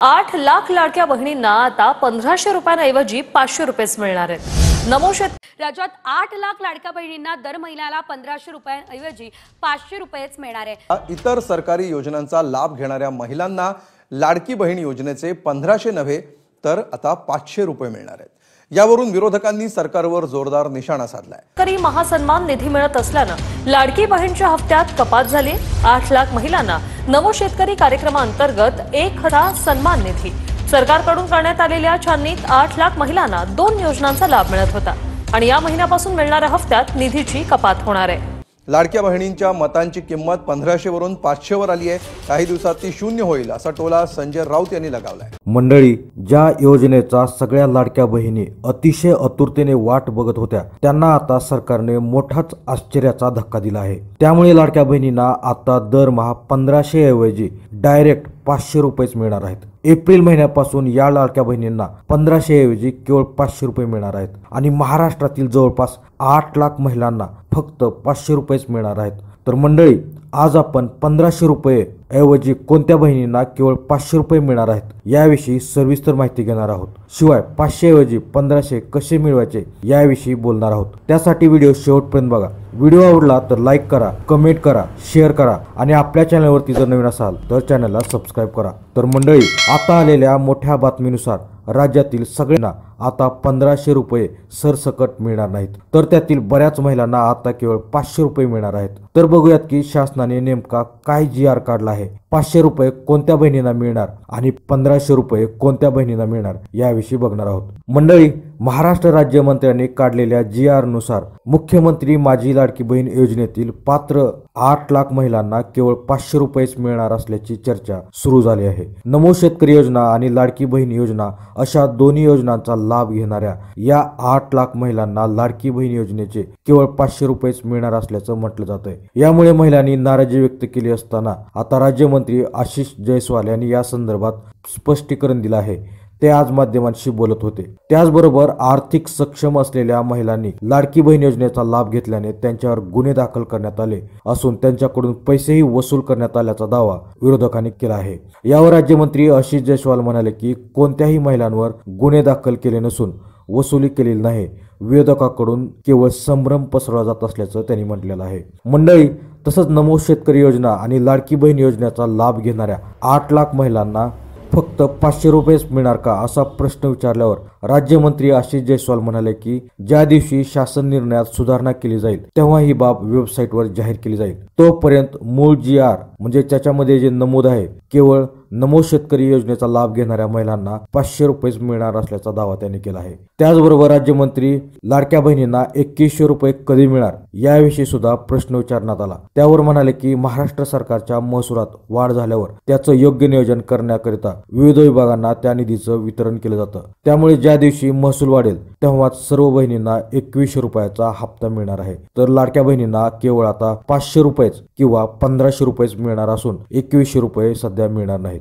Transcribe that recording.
8 लाख लाडक्या बहिणींना आता 1500 रुपयांऐवजी 500 रुपयेच मिळणार आहेत। नमो शेतकरी राज्यात 8 लाख लाडक्या बहिणींना दर महिन्याला 1500 रुपयांऐवजी 500 रुपयेच मिळणार आहे। इतर सरकारी योजनांचा लाभ घेणाऱ्या महिलांना लाडकी बहीण योजनेचे 1500 नव्हे तर आता 500 रुपये मिळणार आहेत। यावरून विरोधकांनी सरकारवर जोरदार निशाणा साधलाय। शेतकरी महासन्मान निधी मिळत असल्यानं लाडकी बहीणच्या हप्त्यात कपात झाली। 8 लाख महिलांना नमो शेतकरी कार्यक्रमांतर्गत 1000 सन्मान निधी। सरकारकडून करण्यात आलेल्या छाननीत 8 लाख महिलांना 2 योजनांचा लाभ मिळत होता आणि या महिन्यापासून मिळणाऱ्या हप्त्यात निधीची कपात होणार आहे। लाडक्या बहिणींच्या मतांची किंमत 1500 वरून 500 वर आली आहे। काही दिवसात ती शून्य होईल असा टोला संजय राऊत यांनी लगावलाय। मंडळी, ज्या योजनेचा सगळ्या लाडक्या बहिणी अतिशय आतुरतेने वाट बघत होत्या त्यांना आता सरकारने मोठाच आश्चर्याचा धक्का दिला आहे। त्यामुळे लाडक्या बहिणींना आता दरमहा 1500 ऐवजी डायरेक्ट 500 रुपयेच मिळणार आहेत। एप्रिल महिन्यापासून या लाडक्या बहिणींना 1500 ऐवजी केवळ 500 रुपये मिळणार आहेत आणि महाराष्ट्रातील जवळपास 8 लाख महिलांना फक्त 500 रुपयेच मिळणार आहेत। तर मंडळी, आज आपण 1500 रुपये ऐवजी कोणत्या बहिणींना केवळ 500 रुपये मिळणार आहेत याविषयी सविस्तर माहिती घेणार आहोत। शिवाय 500 ऐवजी 1500 कसे मिळवायचे याविषयी बोलणार आहोत। त्यासाठी व्हिडिओ शेवटपर्यंत बघा। व्हिडिओ आवडला तर लाईक करा, कमेंट करा, शेअर करा आणि आपल्या चॅनलवरती जर नवीन असाल तर चॅनलला सबस्क्राईब करा। तर मंडळी, आता आलेल्या मोठ्या बातमीनुसार राज्यातील सगळ्यांना आता 1500 रुपये सरसकट मिळणार नाहीत, तर त्यातील बऱ्याच महिलांना आता केवळ 500 रुपये मिळणार आहेत। तर बघूयात की शासनाने नेमका काय GR काढला आहे, 500 रुपये कोणत्या बहिणींना मिळणार आणि 1500 रुपये कोणत्या बहिणींना मिळणार याविषयी बघणार आहोत। मंडळी, महाराष्ट्र राज्यमंत्र्यांनी काढलेल्या GR नुसार मुख्यमंत्री माझी लाडकी बहीण योजनेतील पात्र 8 लाख महिलांना केवळ 500 रुपयेच मिळणार असल्याची चर्चा सुरू झाली आहे। नमो शेतकरी योजना आणि लाडकी बहीण योजना अशा दोन्ही योजनांचा लाभ घेणाऱ्या या 8 लाख महिलांना लाडकी बहीण योजनेचे केवळ 500 रुपयेच मिळणार असल्याचं म्हटलं जात आहे। यामुळे महिलांनी नाराजी व्यक्त केली असताना आता राज्यमंत्री आशिष जयस्वाल यांनी या संदर्भात स्पष्टीकरण दिलं आहे। ते आज माध्यमांशी बोलत होते। त्याचबरोबर आर्थिक सक्षम असलेल्या महिलांनी लाडकी बहीण योजनेचा लाभ घेतल्याने त्यांच्यावर गुन्हे दाखल करण्यात आले असून त्यांच्याकडून पैसेही वसूल करण्यात आल्याचा दावा विरोधकांनी केला आहे। यावर राज्यमंत्री आशिष जयस्वाल म्हणाले की कोणत्याही महिलांवर गुन्हे दाखल केले नसून वसुली केलेली नाही। विरोधकांकडून केवळ संभ्रम पसरवला जात असल्याचं त्यांनी म्हटलेलं आहे। मंडळी, तसंच नमो शेतकरी योजना आणि लाडकी बहीण योजनेचा लाभ घेणाऱ्या 8 लाख महिलांना फक्त 500 रुपयेच मिळणार का असा प्रश्न विचारल्यावर राज्यमंत्री आशिष जयस्वाल म्हणाले की ज्या दिवशी शासन निर्णयात सुधारणा केली जाईल तेव्हा ही बाब वेबसाईटवर जाहीर केली जाईल। तोपर्यंत मूळ GR म्हणजे त्याच्यामध्ये जे नमूद आहे केवळ नमो शेतकरी योजनेचा लाभ घेणाऱ्या महिलांना 500 रुपयेच मिळणार असल्याचा दावा त्यांनी केला आहे। त्याचबरोबर राज्यमंत्री लाडक्या बहिणींना 2100 रुपये कधी मिळणार याविषयी सुद्धा प्रश्न विचारण्यात आला। त्यावर म्हणाले की महाराष्ट्र सरकारच्या महसुलात वाढ झाल्यावर त्याचं योग्य नियोजन करण्याकरिता विविध विभागांना त्या निधीचं वितरण केलं जातं। त्यामुळे ज्या दिवशी महसूल वाढेल तेव्हाच सर्व बहिणींना 2100 रुपयाचा हप्ता मिळणार आहे। तर लाडक्या बहिणींना केवळ आता 500 रुपयेच किंवा 1500 रुपयेच मिळणार असून 2100 रुपये सध्या मिळणार नाही।